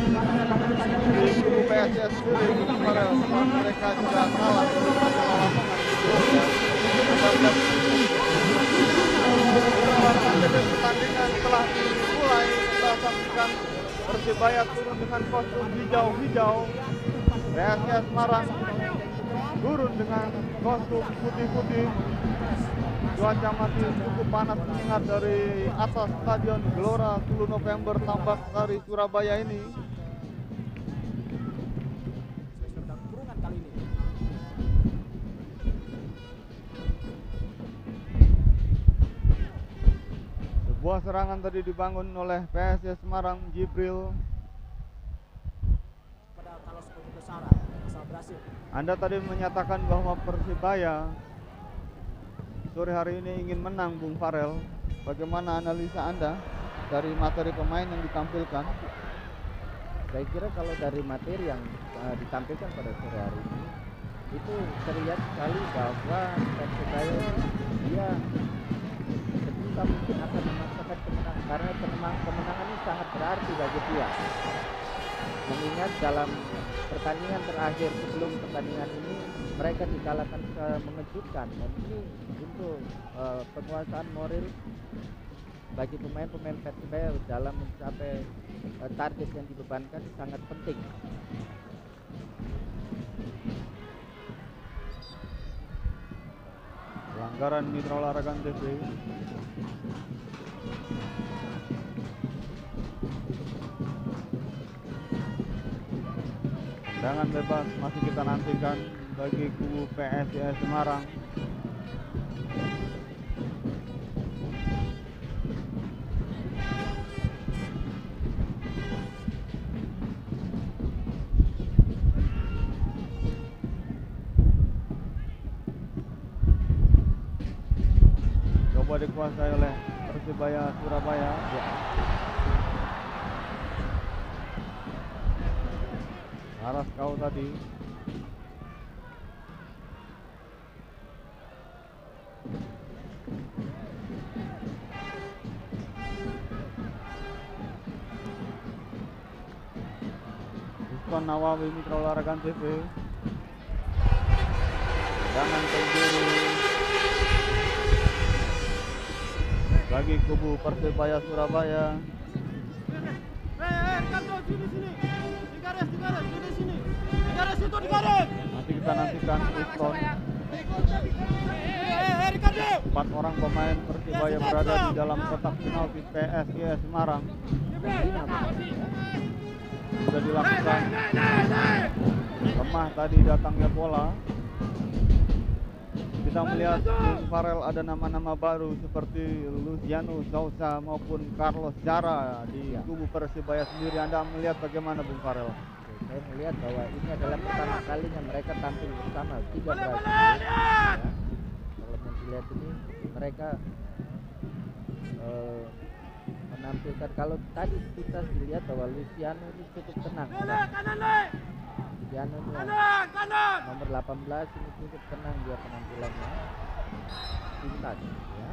di kubu PSIS sendiri kemarin mereka juga kalah dari Persela Lamongan sebelumnya. Pertandingan telah dimulai, kita saksikan Persibaya turun dengan kostum hijau-hijau, PSIS Semarang turun dengan kostum putih-putih. Cuaca masih cukup panas menyengat dari atas Stadion Gelora 10 November Tambak Sari Surabaya ini. Sebuah serangan tadi dibangun oleh PSIS Semarang, Jibril. Anda tadi menyatakan bahwa Persibaya sore hari ini ingin menang, Bung Farel. Bagaimana analisa Anda dari materi pemain yang ditampilkan? Saya kira kalau dari materi yang ditampilkan pada sore hari ini, itu terlihat sekali bahwa Persibaya dia sebisa mungkin akan memaksakan kemenangan, karena kemenangan ini sangat berarti bagi dia. Mengingat dalam pertandingan terakhir sebelum pertandingan ini mereka dikalahkan secara mengejutkan, dan ini untuk penguasaan moral bagi pemain-pemain Persibaya dalam mencapai target yang dibebankan sangat penting. Pelanggaran Mitra Olahraga TV. Tendangan bebas masih kita nantikan bagi kubu PSIS Semarang. Coba dikuasai oleh Persibaya Surabaya. Ya. Aras kau tadi. Uston Nawawi, Mitra Olahraga TV. Jangan penjuru bagi kubu Persibaya Surabaya. Nanti kita nantikan Uston. 4 orang pemain Persibaya berada di dalam kotak penalti PSIS Semarang. Sudah dilakukan. Lemah tadi datangnya bola. Kita melihat Bung Farel ada nama-nama baru seperti Luciano Sousa maupun Carlos Jara di kubu Persibaya sendiri. Anda melihat bagaimana, Bung Farel? Saya melihat bahwa ini adalah pertama kalinya mereka tampil bersama 3 Brazil. Ya. Kalau mau dilihat ini mereka menampilkan, kalau tadi kita dilihat bahwa Luciano ini cukup tenang. Luciano ini nomor 18 ini cukup tenang dia penampilannya. Pintas ya.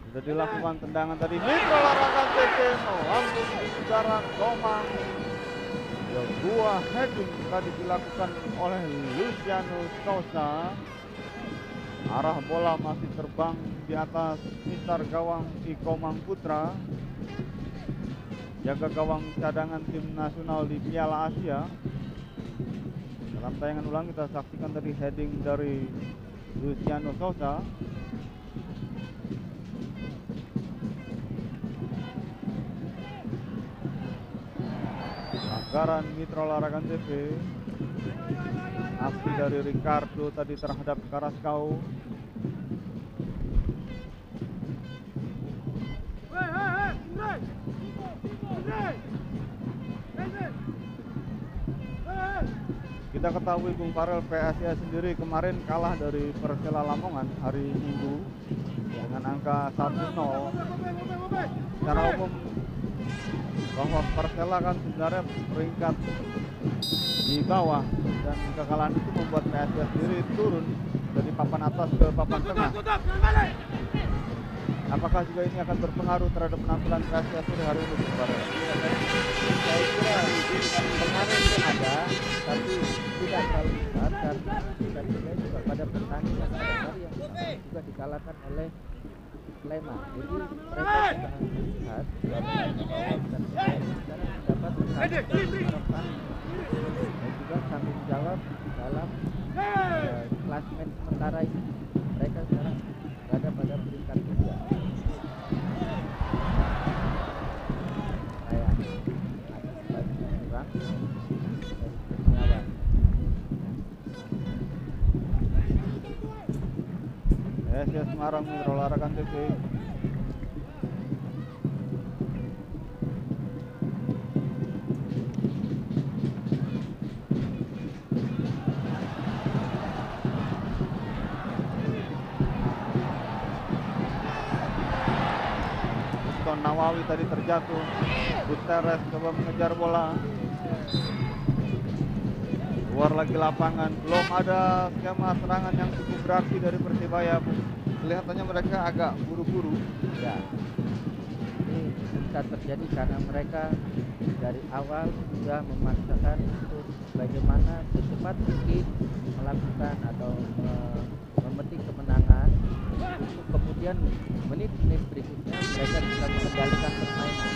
Sudah dilakukan tendangan tadi. Mitra Olahraga TV melambung di udara Komang. Sebuah heading tadi dilakukan oleh Luciano Sousa. Arah bola masih terbang di atas mistar gawang Ikomang Putra, jaga gawang cadangan tim nasional di Piala Asia. Dalam tayangan ulang kita saksikan tadi heading dari Luciano Sousa. Pelanggaran Mitra Olahraga TV. Aksi dari Ricardo tadi terhadap Karaskau. Kita ketahui Bung Farel, PSIS sendiri kemarin kalah dari Persela Lamongan hari Minggu dengan angka 1-0. Secara umum bahwa Persela kan sebenarnya peringkat di bawah, dan kekalahan itu membuat PSIS sendiri turun dari papan atas ke papan tengah. Apakah juga ini akan berpengaruh terhadap penampilan PSIS hari ini, Bung Farel? Saya kira tidak terlalu besar karena Persebaya juga pada pertandingan pada hari yang juga dikalahkan oleh Sleman. Jadi mereka sudah melihat bahwa Persebaya ini sekarang mendapat harapan dan juga tanggung jawab dalam klasmen sementara ini. Mereka sekarang berada pada peringkat kedua. Saya lagi kurang Kurniawan. PSIS Semarang Mitra Olahraga TV. Nawawi tadi terjatuh. Gutierrez coba mengejar bola. Keluar lagi lapangan. Belum ada skema serangan yang cukup berarti dari Persibaya. Kelihatannya mereka agak buru-buru. Ya, ini bisa terjadi karena mereka dari awal sudah memaksakan untuk bagaimana secepat mungkin melakukan atau memetik kemenangan, untuk kemudian menit-menit berikutnya mereka bisa mengendalikan permainan.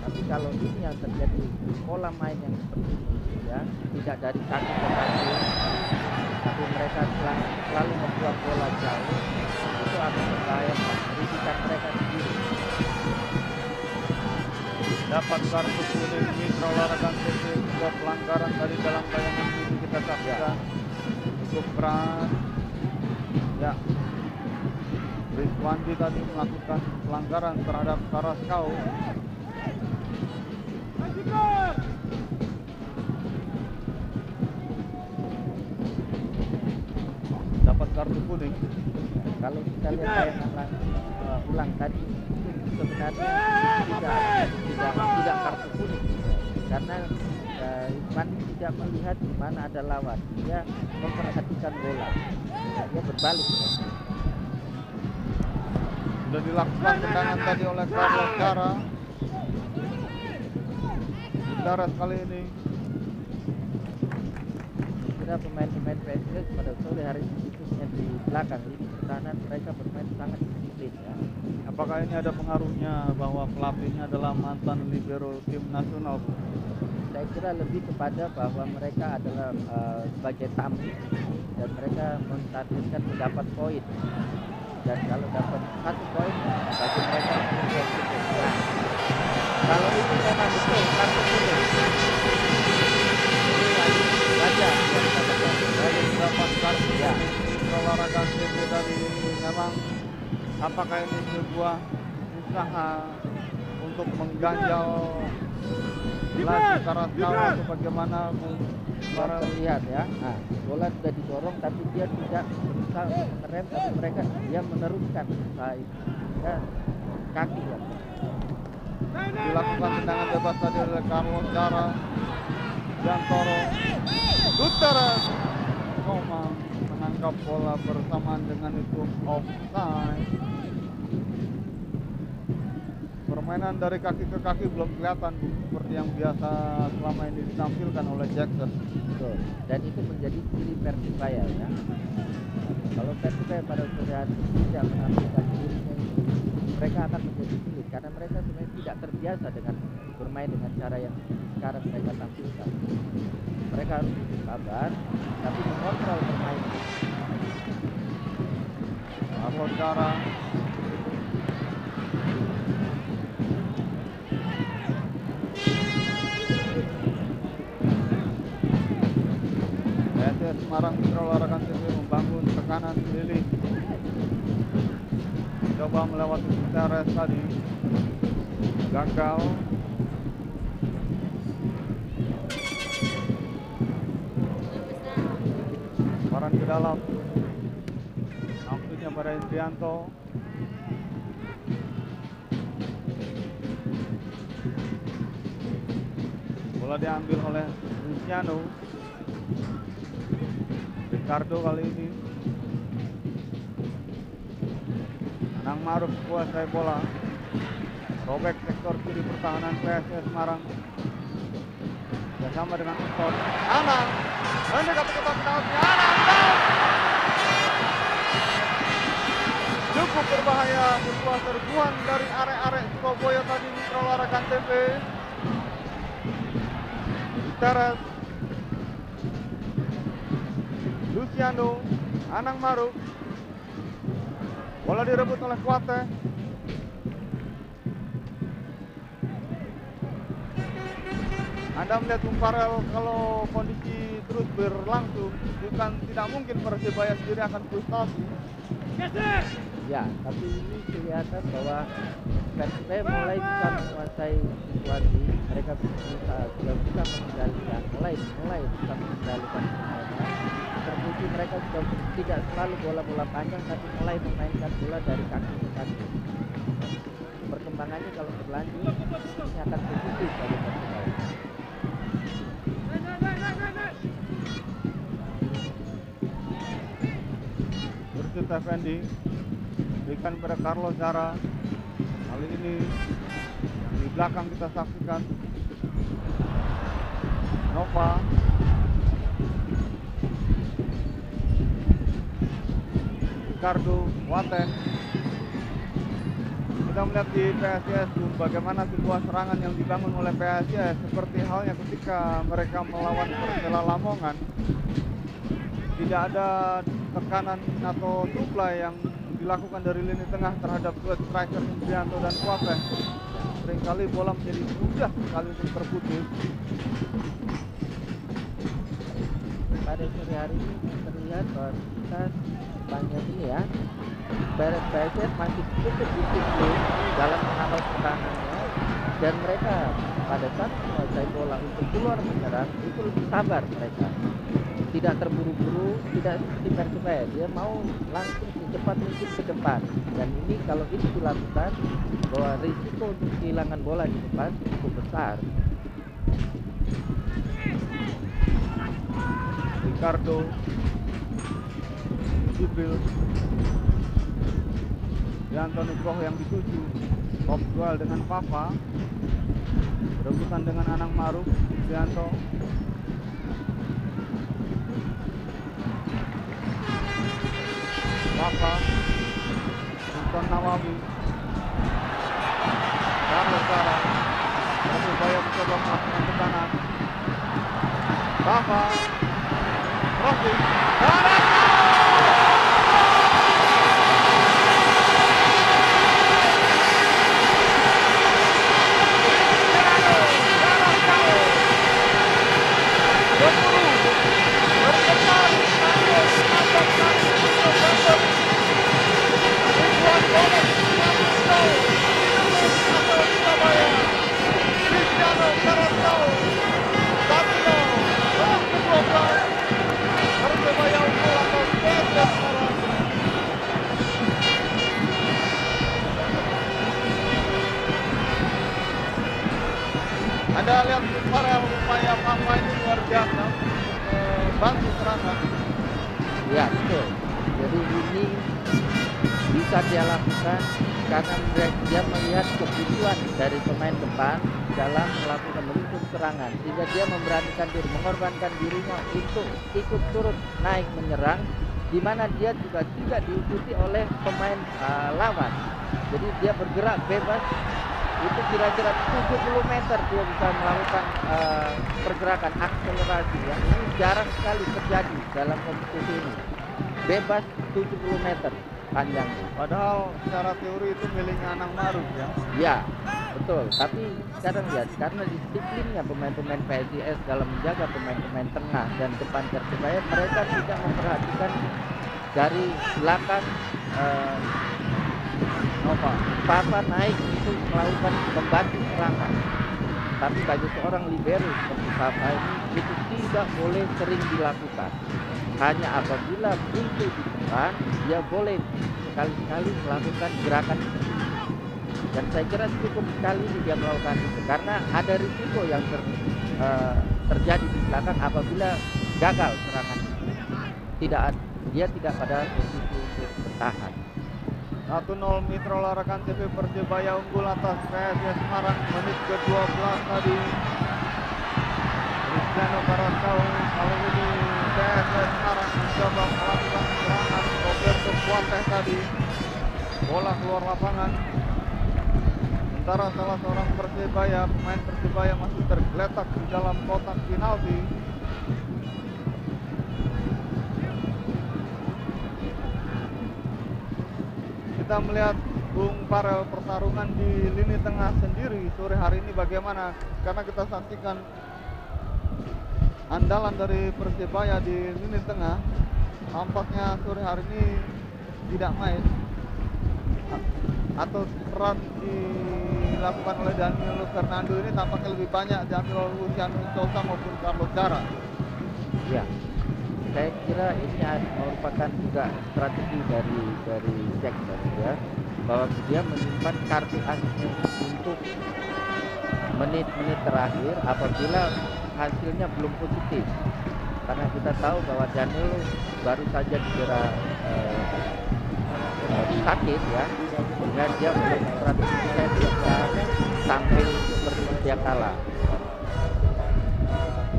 Tapi kalau ini yang terjadi pola main yang seperti ini, ya, tidak dari kaki ke kaki, tapi mereka selalu membuat bola jauh, itu akan membahayakan pendidikan mereka sendiri. Dapat kartu kuning Mitra Olahraga TV. Sebuah pelanggaran tadi dalam tayangan ini kita saksikan. Cukup keras. Ya, Rizwandi tadi melakukan pelanggaran terhadap Karaskau. Dapat kartu kuning. Kalau kita lihat tayangan ulang tadi, sebenarnya tidak kartu kuning, karena Irfan tidak melihat di mana ada lawan, dia memperhatikan bola, dia berbalik. Sudah dilakukan tendangan tadi oleh Carlos Cara. Gutierrez kali ini. Kira pemain-pemain PSIS pada sore hari ini, khususnya di belakang lini pertahanan, mereka bermain sangat disiplin, ya. Apakah ini ada pengaruhnya bahwa pelatihnya adalah mantan libero tim nasional? Saya kira lebih kepada bahwa mereka adalah sebagai tamu dan mereka mentargetkan mendapat poin, dan kalau dapat 1 poin bagi mereka sudah cukup. Nah, kalau itu memang betul kartu kuning, wajar Dapat kartu ya. Olahraga TV dari memang apakah ini sebuah usaha untuk mengganjal lagi Karaskau atau bagaimana? Para lihat, ya. Nah, bola sudah didorong tapi dia tidak berusaha mengerem, tapi mereka dia meneruskan usaha itu, ya, kaki, ya. Dilakukan tendangan bebas tadi oleh Carlos Cara. Jantoro. Gutierrez Komang menangkap bola bersamaan dengan itu offside. Permainan dari kaki ke kaki belum kelihatan seperti yang biasa selama ini ditampilkan oleh Jackson. Betul. Dan itu menjadi ciri Persibaya, ya. Kalau Persibaya pada sore hari tidak menampilkan dirinya itu, mereka akan menjadi sulit karena mereka sebenarnya tidak terbiasa dengan bermain dengan cara yang sekarang mereka tampilkan. Mereka harus sabar tapi mengontrol permainan. Carlos Cara. PSIS Semarang Mitra Olahraga TV membangun tekanan Lili. Coba melewati Gutierrez tadi. Gagal. Paran ke dalam. Maksudnya pada Indrianto. Bola diambil oleh Luciano. Ricardo kali ini. Anang Maruf kuasai bola. Robek sektor kiri pertahanan PSIS Semarang. bersama dengan Anton. Anang mendekati kotak penalti. Anang cukup berbahaya, sebuah serbuan dari arek-arek Surabaya tadi. Mitra Olahraga TV Teres Luciano Anang Maruk, bola direbut oleh Kuate. Anda melihat Bung Farel, kalau kondisi terus berlangsung, bukan tidak mungkin Persebaya sendiri akan frustasi. Ya, tapi ini kelihatan bahwa Persebaya mulai bisa menguasai situasi. Mereka sudah bisa mengendalikan, mulai bisa mengendalikan permainan. Terbukti mereka sudah tidak selalu bola-bola panjang, tapi mulai memainkan bola dari kaki ke kaki. Perkembangannya kalau berlanjut ini akan positif bagi Persebaya. Bursit Effendi berikan pada Carlos Zara. Kali ini yang di belakang kita saksikan Nova. Ricardo Waten. Kita melihat di PSIS bagaimana sebuah serangan yang dibangun oleh PSIS, seperti halnya ketika mereka melawan Persela Lamongan. Tidak ada tekanan atau supply yang dilakukan dari lini tengah terhadap dua striker Indrianto dan Kuate. Seringkali bola menjadi mudah sekali untuk terputus. Pada sore hari ini terlihat bahwa kita sepanjang ini ya, PSIS masih cukup disiplin dalam mengawal serangannya, dan mereka pada saat menguasai bola untuk keluar menyerang itu lebih sabar mereka. Tidak terburu-buru, tidak seperti Persebaya, dia mau langsung secepat mungkin ke depan. Dan ini kalau itu dilakukan, bahwa risiko untuk kehilangan bola di depan cukup besar. Ricardo Jibril Yanto Nugroho yang dituju, top duel dengan Papa, berebutan dengan Anang Maruk. Yanto Papa, Sultan Nawawi, Carlos Zara. Persebaya mencoba melakukan tekanan. Papa, crossing, Anda lihat para upaya Papa ini luar biasa, bantu serangan. Ya betul. Jadi ini bisa dia lakukan karena dia melihat kebutuhan dari pemain depan dalam melakukan menuntut serangan, sehingga dia memberanikan diri, mengorbankan dirinya untuk ikut turut naik menyerang, di mana dia juga tidak diikuti oleh pemain lawan. Jadi dia bergerak bebas, itu kira-kira 70 meter dia bisa melakukan pergerakan akselerasi yang ini jarang sekali terjadi dalam kompetisi ini. Bebas 70 meter panjangnya. Padahal secara teori itu miliknya Anang Maruk ya. Ya, betul. Tapi sekarang lihat, karena disiplinnya pemain-pemain PSIS dalam menjaga pemain-pemain tengah dan depan Persebaya, mereka tidak memperhatikan dari belakang Papa naik untuk melakukan membantu serangan. Tapi bagi seorang libero seperti Papa ini, itu tidak boleh sering dilakukan. Hanya apabila buntu di depan, dia boleh sekali-sekali melakukan gerakan seperti itu. Dan saya kira cukup sekali dia melakukan itu, karena ada risiko yang terjadi di belakang apabila gagal serangan. Dia tidak pada posisi untuk bertahan. 1-0 Mitra Olahraga TV. Persebaya unggul atas PSIS Semarang menit ke-12 tadi. Mardiano Karantau. Kali ini PSS Semarang mencoba melakukan serangan. Roberto Fuentes tadi, bola keluar lapangan. Sementara salah seorang Persebaya, pemain Persebaya masih tergeletak di dalam kotak penalti. Kita melihat Bung Farel pertarungan di lini tengah sendiri sore hari ini bagaimana, karena kita saksikan andalan dari Persebaya di lini tengah tampaknya sore hari ini tidak main, atau peran dilakukan oleh Danilo Fernando ini tampaknya lebih banyak diambil oleh Luciano Sousa maupun Carlos Jara. Ya, saya kira ini merupakan juga strategi dari Jack ya, bahwa dia menyimpan kartu asnya untuk menit-menit terakhir apabila hasilnya belum positif, karena kita tahu bahwa Danilo baru saja dikira sakit ya, sehingga dia strategi bisa tampil seperti dia kalah.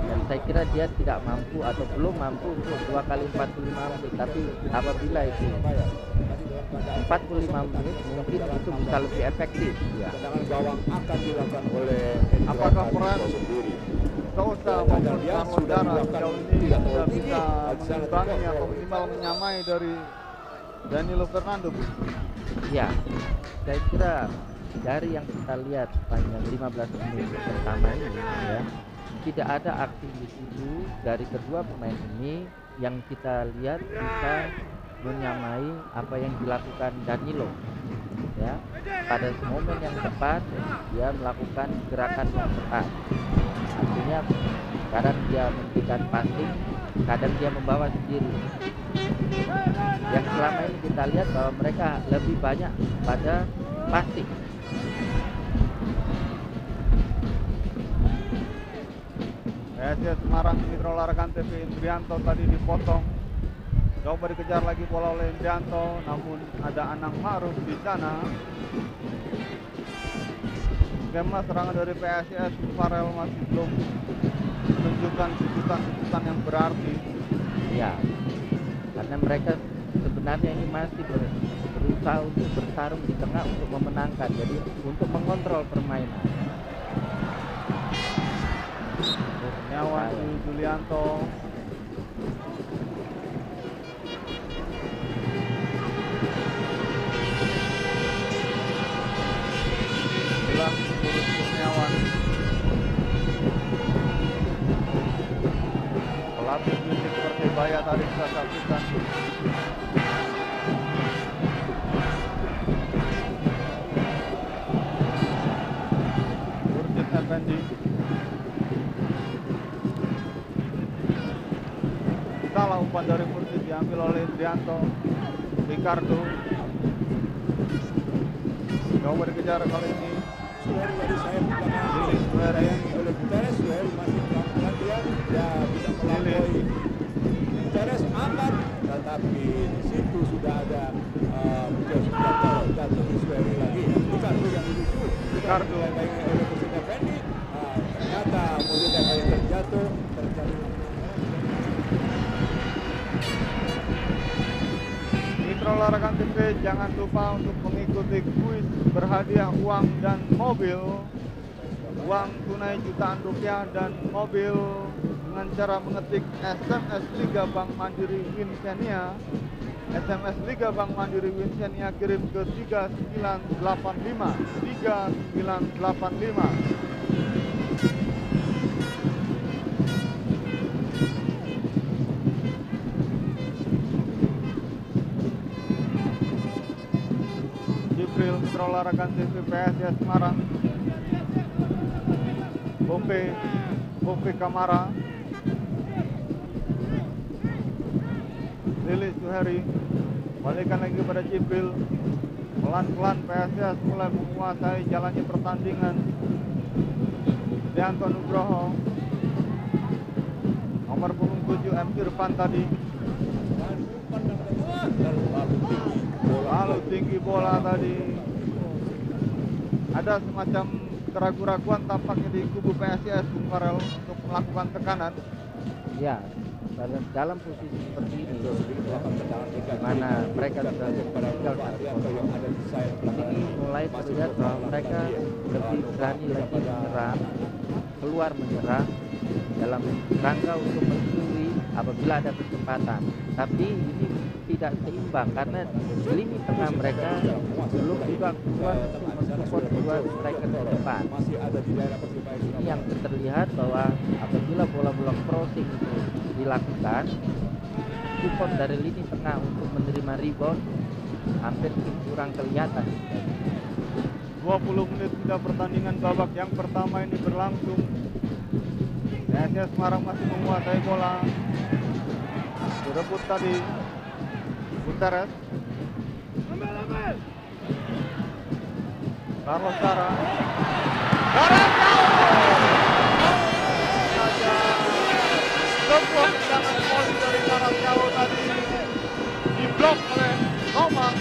Dan saya kira dia tidak mampu atau belum mampu untuk 2 kali 45 menit, tapi apabila itu 45 menit mungkin itu bisa lebih efektif ya. Tendangan gawang akan dilakukan oleh Apakah peran Sousa maupun Carlos Jara sejauh ini sudah bisa mengimbangi atau minimal menyamai dari Danilo Fernando? Ya, saya kira dari yang kita lihat sepanjang 15 menit pertama ini ya, tidak ada aksi individu dari kedua pemain ini yang kita lihat bisa menyamai apa yang dilakukan Danilo ya. Pada momen yang tepat dia melakukan gerakan yang tepat, artinya kadang dia memberikan passing, kadang dia membawa sendiri. Yang selama ini kita lihat bahwa mereka lebih banyak pada passing. PSIS Semarang, Mitra Olahraga TV, Indrianto tadi dipotong. Coba dikejar lagi bola oleh Indrianto, namun ada Anang Ma'ruf di sana. Skema serangan dari PSIS, Farel masih belum menunjukkan kejutan-kejutan yang berarti. Ya, karena mereka sebenarnya ini masih berusaha untuk bertarung di tengah untuk memenangkan, jadi untuk mengontrol permainan. Kurniawan di Julianto. Inilah Kurus Kurniawan, pelatih fisik Persebaya tadi kita saksikan. Urjit Effendi. Salah umpan dari Mursid, diambil oleh Indrianto. Ricardo coba dikejar kali ini. Suheri tadi saya disayangi oleh Gutierrez. Suheri masih pelan-pelan dia bisa melampaui Gutierrez aman, tetapi di situ sudah ada jatuh di Suheri lagi. Ricardo yang dituju, Ricardo oleh Mursid Effendi. Ternyata Mursid Effendi terjatuh. Mitra Olahraga TV, jangan lupa untuk mengikuti kuis berhadiah uang dan mobil, uang tunai jutaan rupiah dan mobil dengan cara mengetik SMS Liga Bank Mandiri Winsenia. SMS Liga Bank Mandiri Winsenia kirim ke 3985 3985. Mitra Olahraga TV, PSIS Semarang. Bope Kamara, Lili Suheri, balikan lagi pada Jibril. Pelan-pelan PSIS mulai menguasai jalannya pertandingan. Dianto Nugroho, nomor punggung 7 M. Irfan tadi. Lalu tinggi bola tadi. Ada semacam keraguan-keraguan tampaknya di kubu PSIS Bung Farel untuk melakukan tekanan. Ya, dalam posisi seperti ini, di mana mereka sudah tinggal satu kosong, ini mulai terlihat bahwa mereka lebih berani lagi menyerang, keluar menyerang dalam rangka untuk mencuri apabila ada kesempatan. Tapi ini tidak seimbang karena lini tengah mereka belum juga kuat untuk mensupport dua striker di depan. Ini yang terlihat bahwa apabila bola-bola crossing itu dilakukan, support dari lini tengah untuk menerima rebound hampir kurang kelihatan. 20 menit sudah pertandingan babak yang pertama ini berlangsung. PSIS Semarang masih menguasai bola. Direbut tadi Guterres. Carlos Cara. Saja sebuah tendangan volley dari jarak jauh tadi diblok oleh Komang.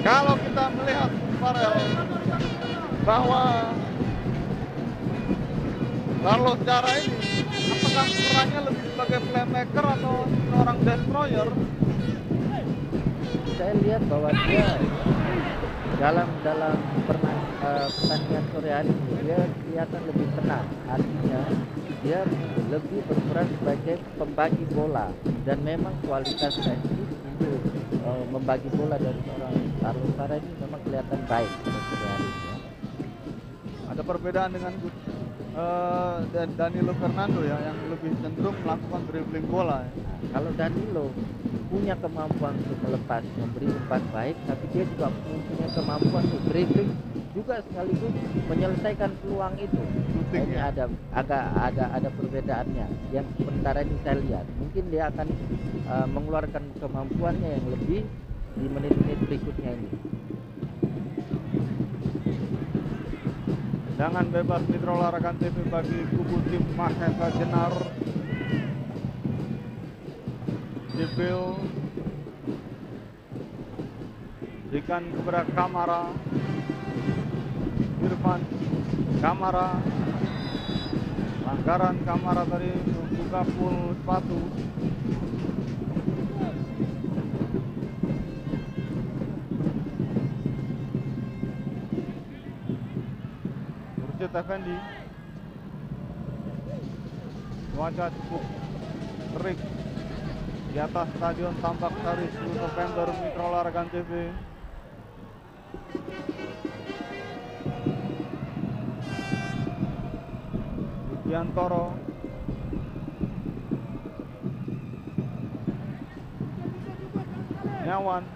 Kalau kita melihat Farel bahwa Carlos Cara ini apakah perannya lebih sebagai playmaker atau seorang destroyer? Saya lihat bahwa dia dalam pertandingan sore hari ini dia kelihatan lebih tenang, artinya dia lebih berperan sebagai pembagi bola dan memang kualitas teknis untuk membagi bola dari seorang Carlos Cara ini memang kelihatan baik sore hari ini. Ada perbedaan dengan Danilo Fernando ya, yang lebih cenderung melakukan dribbling bola. Kalau Danilo punya kemampuan untuk melepas, memberi umpan baik, tapi dia juga mempunyai kemampuan untuk dribbling juga sekaligus menyelesaikan peluang itu. Ini ada perbedaannya. Yang sementara ini saya lihat, mungkin dia akan mengeluarkan kemampuannya yang lebih di menit-menit berikutnya ini. Tendangan bebas Mitra Olahraga TV bagi kubu tim Mahesa Jenar. Jibril berikan kepada Kamara. Irfan Kamara. Pelanggaran Kamara tadi membuka full sepatu. Effendi. Cuaca cukup terik di atas Stadion Tambak Sari 10 November Mitra Olahraga TV. Widiantoro. Nyawan.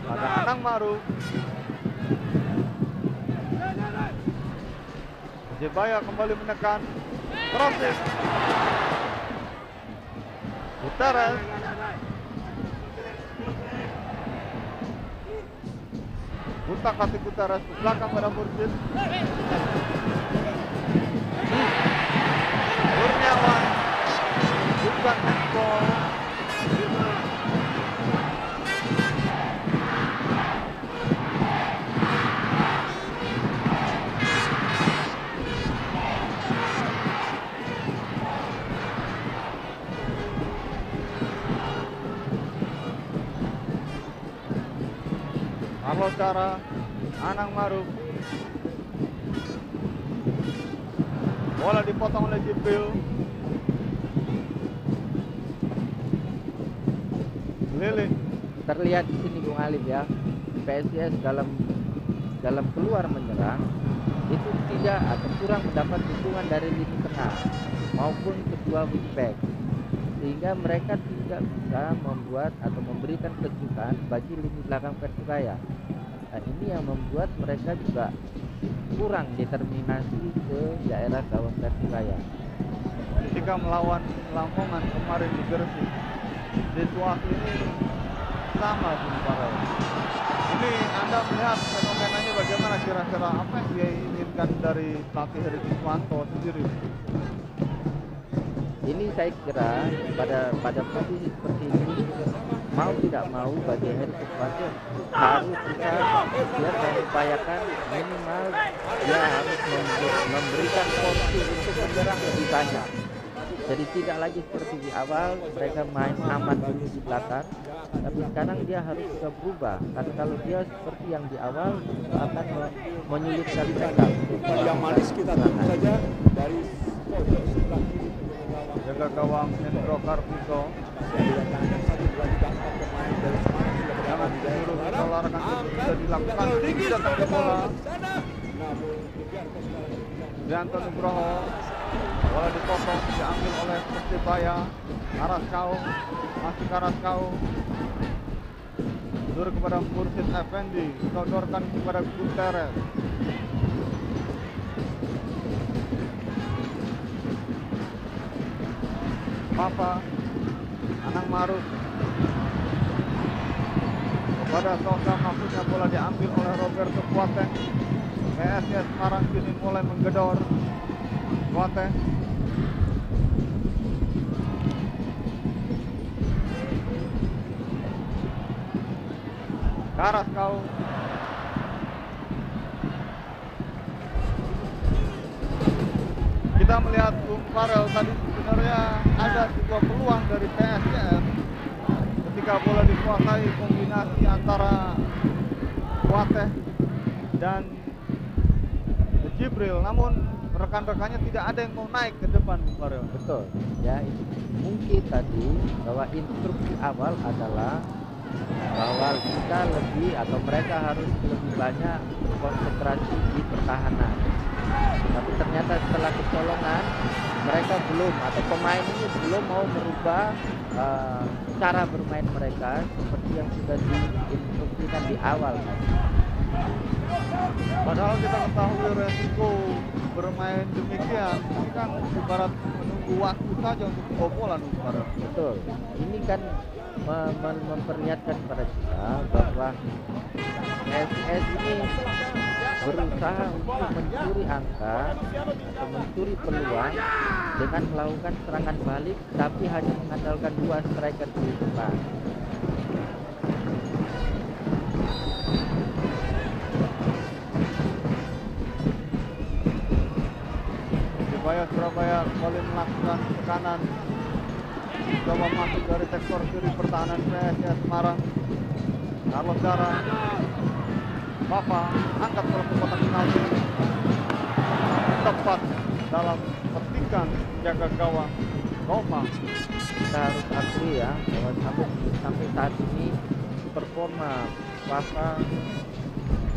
Ada Anang Maru. Jebaya kembali menekan, crossing, Guterres, utak hati Guterres ke belakang pada Mursid, Kurniawan, bukan handball. Carlos Cara, Anang Maruf. Bola dipotong oleh Jibril. Liling. Terlihat di sini Bung Alif ya, PSIS dalam keluar menyerang itu tidak atau kurang mendapat dukungan dari lini tengah maupun kedua wingback, sehingga mereka tidak bisa membuat atau memberikan kejutan bagi lini belakang Persibaya. Nah, ini yang membuat mereka juga kurang determinasi ke daerah gawang Persibaya. Ketika melawan Lamongan kemarin di Gresik, situasi ini sama Bung Farel. Ini Anda melihat fenomenanya bagaimana, kira-kira apa yang dia inginkan dari pelatih Heri Iswanto sendiri? Ini saya kira pada posisi seperti ini mau tidak mau bagi Heri Kriswanto harus kita dia mengupayakan minimal dia harus memberikan porsi untuk menyerang lebih banyak. Jadi tidak lagi seperti di awal mereka main aman dulu di belakang, tapi sekarang dia harus juga berubah. Karena kalau dia seperti yang di awal akan menyulitkan mereka untuk Yang manis kita tunggu saja dari pojok sebelah kiri Jaga gawang Hendro Kartiko. Jangan disuruh olahraga bisa dilakukan. Tidak pakai bola. Rianto Nugroho. Bola dipotong, diambil oleh Persebaya. Karaskau, masih Karaskau. Mundur kepada Mursid Effendi, sodorkan kepada Guterres. Papa, Anang Marus. Kepada Sosa, maksudnya bola diambil oleh Roberto Kuateng. PSIS Semarang kini mulai menggedor. Kuateng. Karaskau. Kita melihat Bung Farel tadi sebenarnya ada sebuah peluang dari PSIS ketika bola dikuasai kombinasi antara Kuateh dan Jibril, namun rekan-rekannya tidak ada yang mau naik ke depan, Bung Farel. betul ya, itu mungkin tadi bahwa instruksi awal adalah bahwa kita lebih atau mereka harus lebih banyak konsentrasi di pertahanan, tapi ternyata setelah kecolongan mereka belum atau pemain ini belum mau merubah cara bermain mereka seperti yang sudah diinstruksikan di awal kan. Padahal kita ketahui resiko bermain demikian, ini kan ibarat menunggu waktu saja untuk kebobolan, Bung Farel. Betul, ini kan memperlihatkan kepada kita bahwa PSIS ini berusaha untuk mencuri angka atau mencuri peluang dengan melakukan serangan balik, tapi hanya mengandalkan 2 striker di depan. Persebaya Surabaya kembali melakukan tekanan, coba masuk dari sektor kiri pertahanan PSIS Semarang. Carlos Dara, Papa angkat bola ke kotak penalti, tepat dalam petikan jaga gawang Roma. Kita harus akui ya bahwa sampai saat ini performa Papa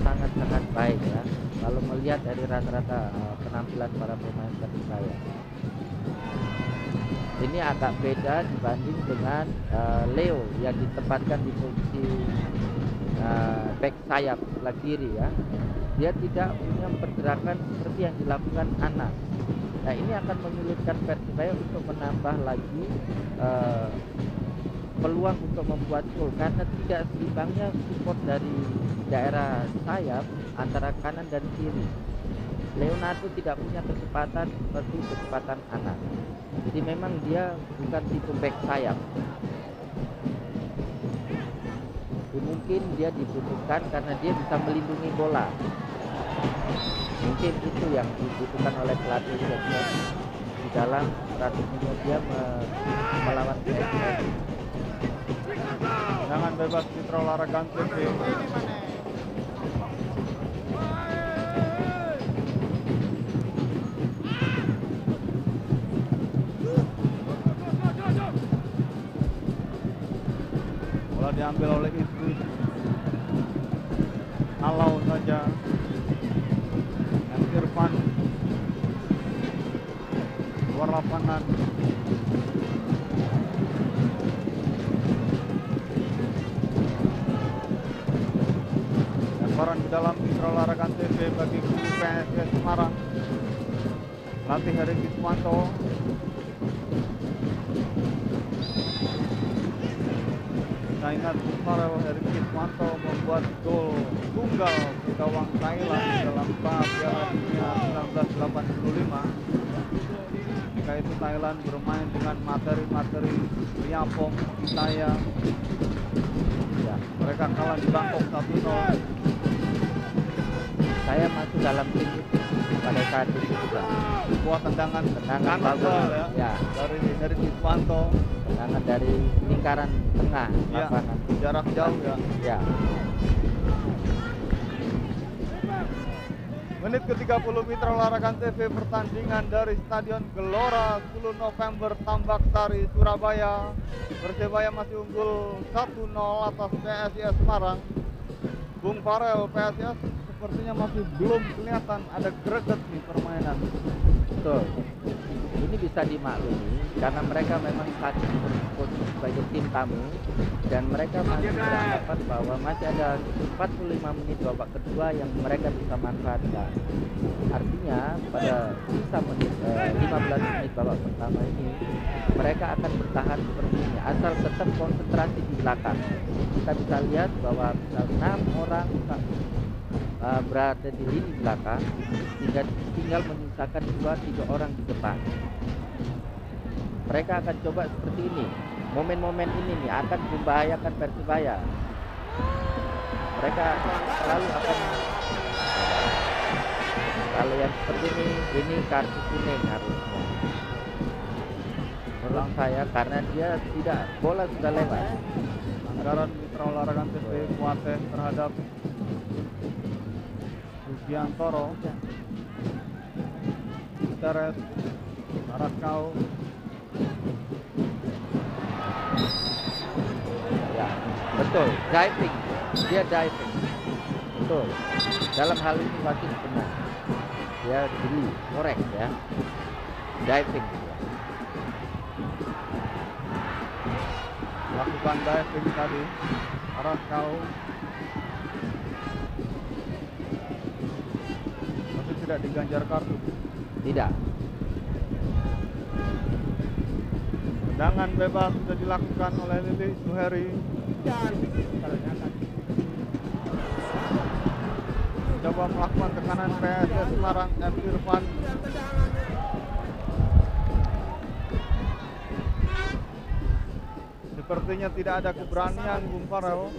sangat-sangat baik ya kalau melihat dari rata-rata penampilan para pemain Persebaya. Ini agak beda dibanding dengan Leo yang ditempatkan di posisi back sayap sebelah kiri ya. Dia tidak punya pergerakan seperti yang dilakukan Anas. Nah, ini akan menyulitkan Persebaya untuk menambah lagi peluang untuk membuat gol karena tidak seimbangnya support dari daerah sayap antara kanan dan kiri. Leonardo tidak punya kecepatan seperti kecepatan Anas. Jadi memang dia bukan tipe back sayap. Mungkin dia dibutuhkan karena dia bisa melindungi bola. Mungkin itu yang dibutuhkan oleh pelatih di dalam strateginya dia melawan PSIS. Jangan bebas Mitra Olahraga TV. Bola diambil oleh Idris. Halau saja. Yang Irfan luar lapangan. Lemparan di dalam Mitra Olahraga TV bagi kubu PSIS Semarang. Latih Heri Kriswanto. Saya ingat Farel Heri Kriswanto membuat gol tunggal di gawang Thailand dalam Piala Dunia 1985. Ketika itu Thailand bermain dengan materi-materi Priapong, Pitaya. Ya, Mereka kalah di Bangkok 1-0. saya masuk dalam tim itu pada saat itu juga. Sebuah tendangan Tendangan kanan bagus. gol ya, Ya, dari Iswanto. tendangan dari lingkaran tengah Ya, lapangan. jarak jauh ya. Ya, Menit ke-30 Mitra Olahraga TV, pertandingan dari Stadion Gelora 10 November Tambak Sari, Surabaya. Persebaya masih unggul 1-0 atas PSIS Semarang. Bung Farel, PSIS sepertinya masih belum kelihatan ada greget nih permainan. betul. Ini bisa dimaklumi karena mereka memang saat ini berposisi sebagai tim tamu dan mereka masih beranggapan bahwa masih ada 45 menit babak kedua yang mereka bisa manfaatkan. Artinya pada sisa menit 15 menit babak pertama ini mereka akan bertahan seperti ini asal tetap konsentrasi di belakang. Kita bisa lihat bahwa 6 orang berada di lini belakang sehingga tinggal menyisakan 2-3 orang di depan. Mereka akan coba seperti ini. Momen-momen ini nih akan membahayakan Persibaya. Mereka selalu akan, kalau yang seperti ini kartu kuning harusnya. Menurut saya karena dia tidak, bola sudah lewat. Anggaran Mitra Olahraga TV Kuateh terhadap Sugiantoro, Gutierrez, Araskau. Ya, betul, diving, dia diving, betul. Dalam hal ini wasit benar, dia jeli, korek ya, diving. Lakukan diving tadi, Araskau. Tapi tidak diganjar kartu. Tidak, Tendangan bebas sudah dilakukan oleh Lili Suheri. Coba melakukan tekanan PSIS Semarang, M. Irfan. Sepertinya tidak ada keberanian Bung Farel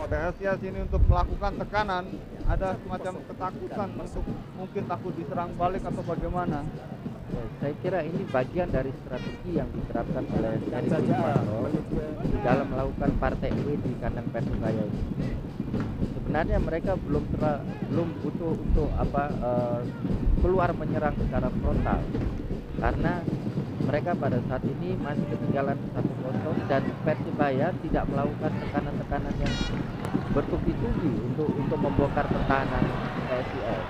PSIS ini untuk melakukan tekanan. Ada semacam ketakutan untuk mungkin takut diserang balik atau bagaimana. ya, saya kira ini bagian dari strategi yang diterapkan oleh Eri Suparno dalam melakukan partai W di kandang Persibaya ini. Sebenarnya mereka belum butuh untuk keluar menyerang secara frontal karena mereka pada saat ini masih ketinggalan 1-0 dan Persibaya tidak melakukan tekanan-tekanan yang bertubi-tubi untuk membongkar pertahanan PSIS.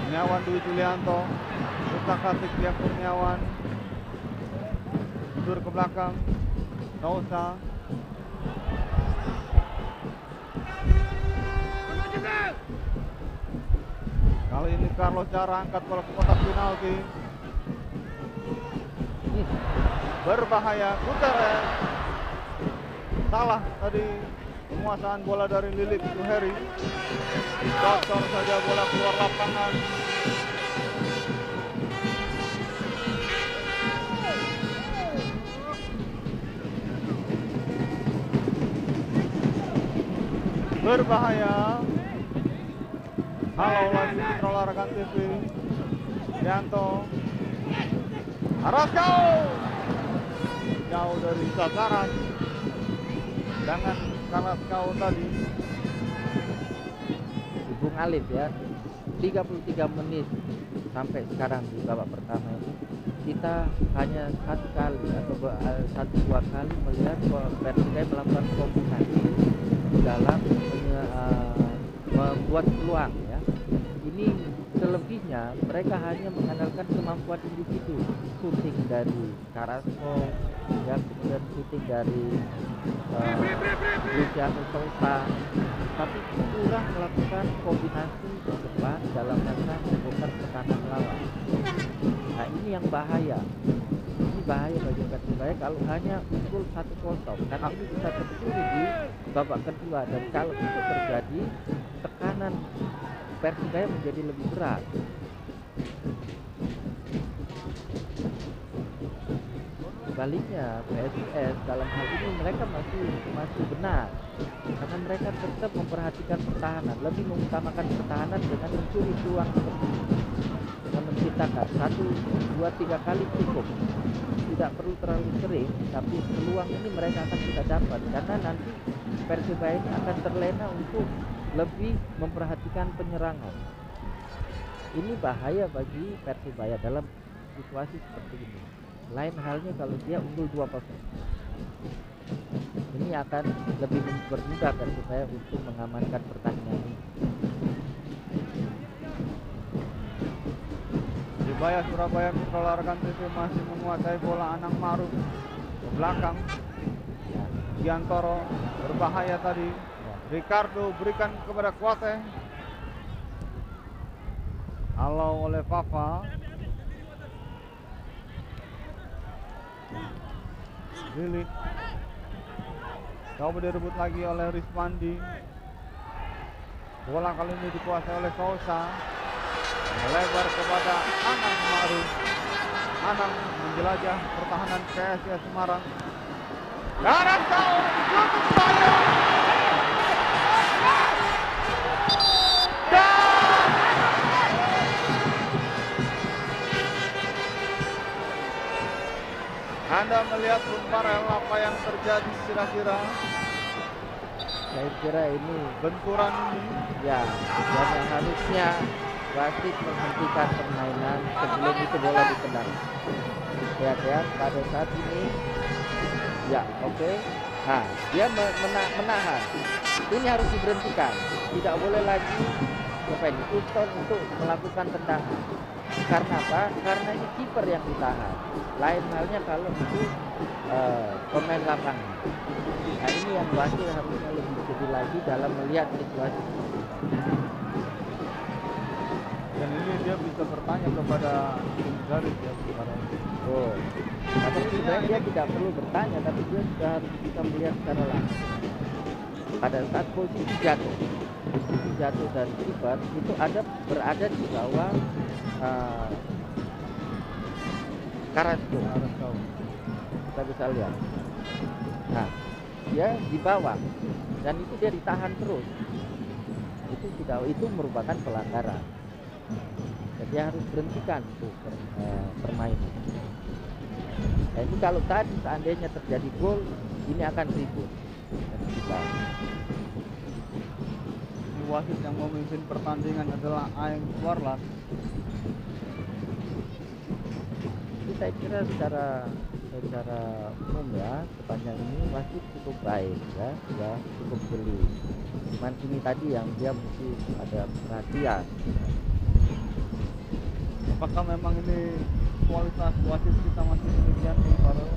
Kurniawan Dwi Julianto, Utak Atik Dia Kurniawan, mundur ke belakang, Nausa. Kali ini Carlos Cara angkat bola ke kotak penalti. Berbahaya, Gutierrez. Salah tadi penguasaan bola dari Lilik Suheri. Kotor saja bola keluar lapangan. Berbahaya. Halo lagi Mitra Olahraga TV. Yanto. Araskau. Jauh dari sasaran. Jangan Araskau tadi. Bung Alif ya, 33 menit sampai sekarang di babak pertama ini kita hanya satu kali atau dua kali melihat Persibaya melakukan kombinasi dalam membuat peluang ya. Ini selebihnya mereka hanya mengandalkan kemampuan individu, shooting dari Carrasco ya, kemudian shooting dari Luciano Sousa, tapi kurang melakukan kombinasi ke depan dalam rangka membongkar tekanan lawan. Nah ini yang bahaya. Ini bahaya bagi Persibaya kalau hanya unggul 1-0 karena ini bisa terjadi di babak kedua dan kalau itu terjadi tekanan Persibaya menjadi lebih berat. sebaliknya PSIS dalam hal ini mereka masih benar, karena mereka tetap memperhatikan pertahanan, lebih mengutamakan pertahanan dengan mencuri peluang seperti ini, dengan menciptakan 1, 2, 3 kali cukup, tidak perlu terlalu sering, tapi peluang ini mereka akan bisa dapat karena nanti Persebaya ini akan terlena untuk lebih memperhatikan penyerangan. Ini bahaya bagi Persebaya dalam situasi seperti ini. Lain halnya kalau dia unggul 2-0. Ini akan lebih mempermudah Persebaya untuk mengamankan pertandingan ini. Persibaya Surabaya Mitra Olahraga TV masih menguasai bola. Anang Maruf ke belakang. Ya, Giantoro berbahaya tadi. ya. Ricardo berikan kepada Kuate. Halau oleh Fafa. Lili. Coba direbut lagi oleh Rizwandi. Bola kali ini dikuasai oleh Sousa. Melebar kepada Anang Maruf. Anang menjelajah pertahanan PSIS Semarang. Kanan kau tutup saya. Anda melihat Bung Farel apa yang terjadi kira-kira? Saya kira ini Benturan ini ya, dan yang harusnya wasit menghentikan permainan sebelum itu bola ditendang. Ya, pada saat ini ya oke. Nah, dia menahan. Ini harus diberhentikan. Tidak boleh lagi Houston untuk melakukan tendangan. Karena apa? Karena ini kiper yang ditahan. Lain halnya kalau itu pemain lapangan. Nah, ini yang wasit harusnya lebih jeli lagi dalam melihat situasi seperti ini. dan ini dia bisa bertanya kepada tim garis ya sekarang. Oh, tapi sebenarnya dia tidak perlu bertanya, tapi dia sudah harus bisa melihat secara langsung. Pada saat posisi jatuh dan kiper itu berada di bawah Carrasco. Kita bisa lihat. Nah, dia di bawah dan itu dia ditahan terus. Itu merupakan pelanggaran. Jadi harus berhentikan untuk permainan. Nah, ini kalau tadi seandainya terjadi gol, ini akan ribut. Ini wasit yang memimpin pertandingan adalah Aeng Warlas. Jadi saya kira secara umum ya, sepanjang ini wasit cukup baik ya cukup jeli. Cuman ini tadi yang dia mesti ada perhatian. Apakah memang ini kualitas wasit kita masih demikian, Bung Farel?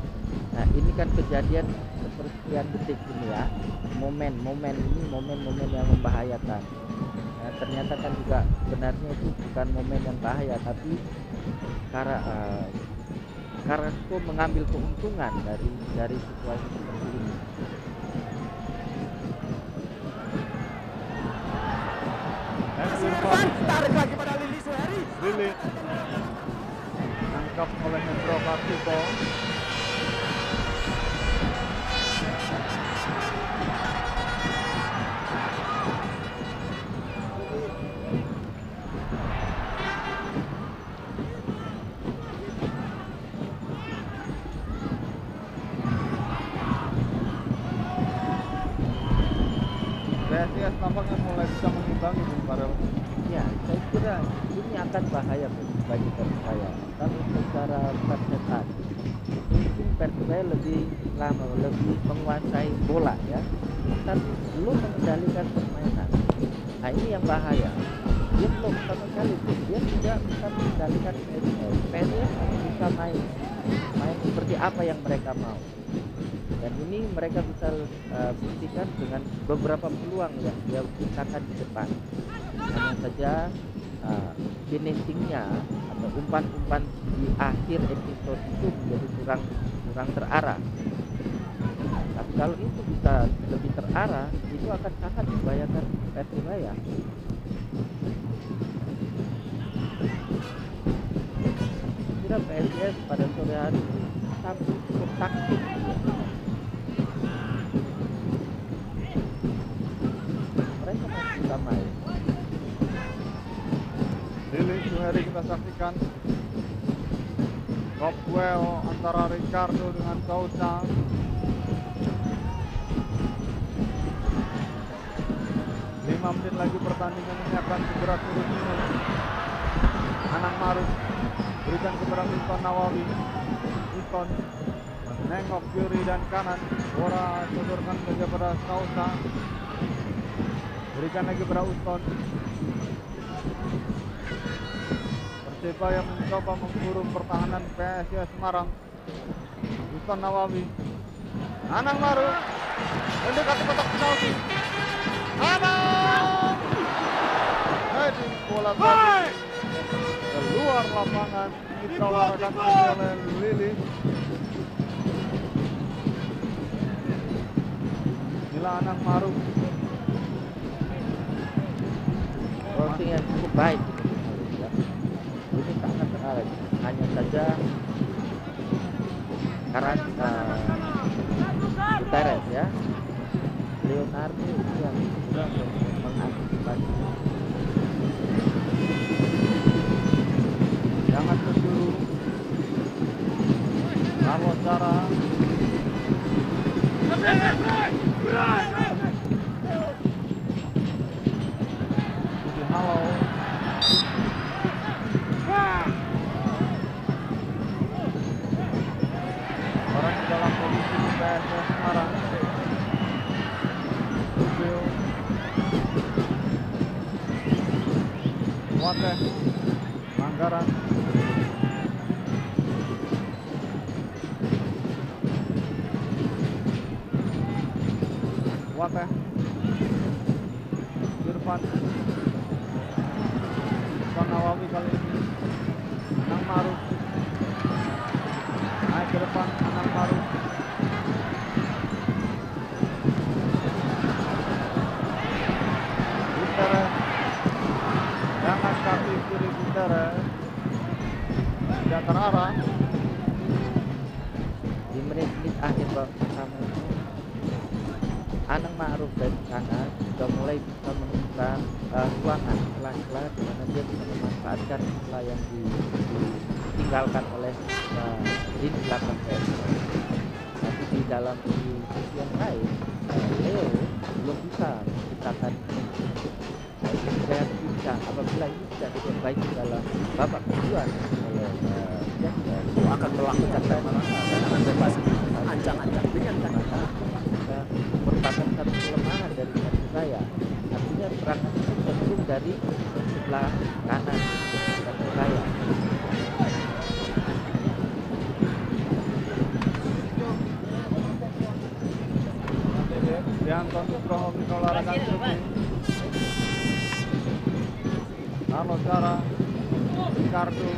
Nah, ini kan kejadian sepersekian detik ini ya, momen yang membahayakan. Nah, ternyata kan juga sebenarnya itu bukan momen yang bahaya, tapi Carrasco mengambil keuntungan dari situasi seperti ini. Tarik lagi pada Lili Suheri. Lili nangkap oleh Hendro Kartiko. PSIS nampaknya mulai bisa mengimbangi, Bung Farel. Ya, saya kira ini akan bahaya bagi Persebaya. Kalau secara persetan, mungkin Persebaya lebih lama, lebih menguasai bola ya, tapi belum mengendalikan permainan. Nah, ini yang bahaya. Dia belum sama sekali, dia tidak bisa mengendalikan PSIS. PSIS bisa main seperti apa yang mereka mau. Dan ini mereka bisa buktikan dengan beberapa peluang yang dia ciptakan di depan. Hanya saja finishingnya atau umpan-umpan di akhir episode itu menjadi kurang terarah. Nah, tapi kalau itu bisa lebih terarah, itu akan sangat membahayakan Persebaya. Kira PSIS pada sore hari ini tapi cukup taktik dia. Mereka masih bisa main. Lili Suheri kita saksikan. Top duel antara Ricardo dengan Sousa. 5 menit lagi pertandingan ini akan segera turun minum. Anang Maruf berikan kepada Winston Nawawi. Winston menengok kiri dan kanan. Bola sodorkan saja pada Sousa. Berikan lagi pada Winston. Persebaya mencoba mengurung pertahanan PSIS Semarang. Winston Nawawi. Anang Maruf mendekati kotak penalti. Anang heading bola tadi keluar lapangan, ditawarkan oleh Lili. Inilah Anang Maruf. Crossing yang cukup baik ya. Ini sangat hanya saja karena Gutierrez ya, Leonardo itu yang bisa mengantisipasi. Jangan kejuru. Carlos Zara. Budi Halo. Orang di dalam posisi PSIS Semarang. Rubio. Wateh. Manggaran. Wateh. Irfan. Nawawi kali ini. Anang Maruf. Naik ke depan Anang Maruf. Gutierrez. Jangan kaki kiri Gutierrez. Tidak terarah. Di menit-menit akhir babak pertama itu Anang Maruf dari sana sudah mulai bisa menemukan ruangan celah-celah di mana dia bisa memanfaatkan celah yang ditinggalkan oleh lini belakang PSIS. Tapi di dalam sisi yang lain, Leo belum bisa menciptakan kreativitas. Apabila ini tidak diperbaiki dalam babak kedua oleh itu akan melakukan tembakan dan akan bebas ancang-ancang dengan kata merupakan satu kelemahan dari Persebaya. Artinya serangan itu cenderung dari sebelah kanan Persebaya. Dianton Nugroho Olahraga Shooting. Carlos Zara. Ricardo.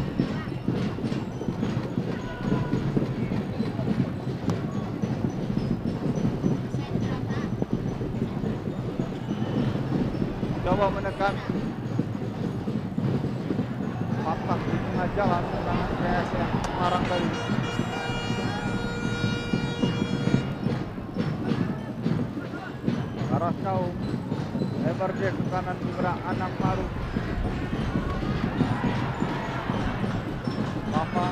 Coba menekan patah di tengah jalan tangan PSIS Semarang tadi. Karaskau lebar dia ke kanan kepada Anang Maruf. Papa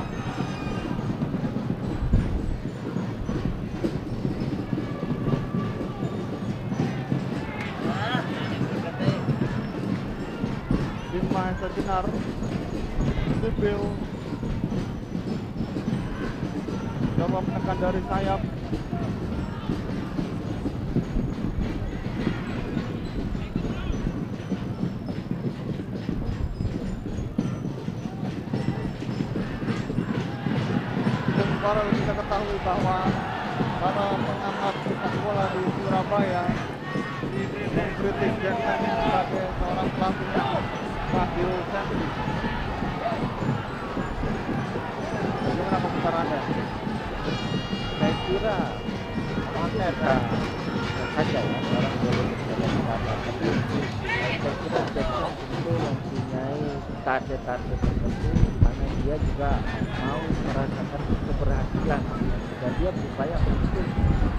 Bima sejenar. Sibil coba menekan dari sayap. Para kita ketahui bahwa para pengamat sepak bola di Surabaya mengkritik Jackson sebagai seorang pelatih yang Fadil Sentri. Bagaimana komentar Anda? Saya kira konten saja ya orang boleh berjalan apa, tapi saya kira Jackson tentu mempunyai target-target tertentu di mana dia dia juga mau merasakan keberhasilan dan dia berupaya untuk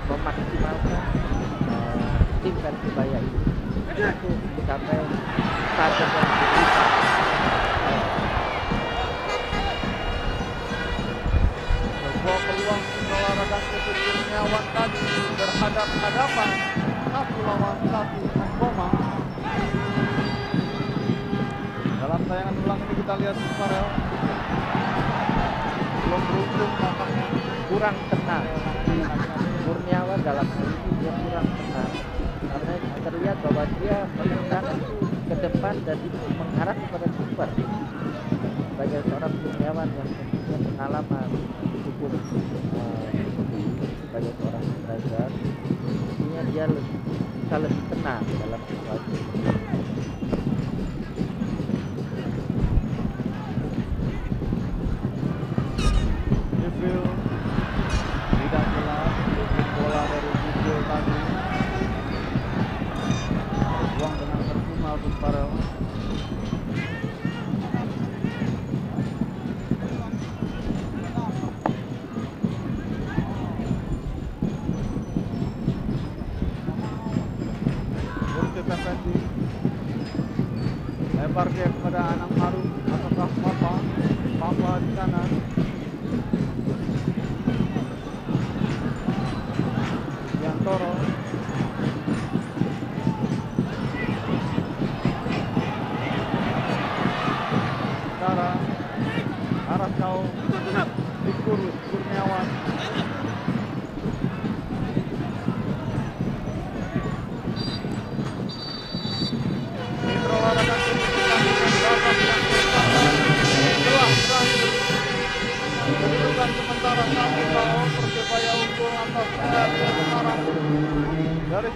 memaksimalkan tim Persebaya ini untuk mencapai target yang diberikan. Sebuah peluang olahraga untuk Kurniawan tadi berhadapan-hadapan 1 lawan 1 Koma. Dalam tayangan ulang ini kita lihat Farel belum beruntung nampaknya, Kurang tenang. Kurniawan dalam hal ini dia kurang tenang karena terlihat bahwa dia menendang itu ke depan dan itu mengarah kepada super. Sebagai seorang Kurniawan yang mempunyai pengalaman cukup sebagai seorang striker, mestinya dia bisa lebih tenang dalam situasi ini. Jibril tidak jelas untuk bola dari Jibril tadi, buang dengan percuma untuk Farel. Murti Effendi lempar dia kepada Anang Harum, ataukah Papa di sana. Yantoro Dara arah jauh dikurus Kurniawan. Mitra olahraga babak yang pertama telah berakhir. Kedudukan sementara 1-0 Persebaya unggul atas PSIS Semarang dari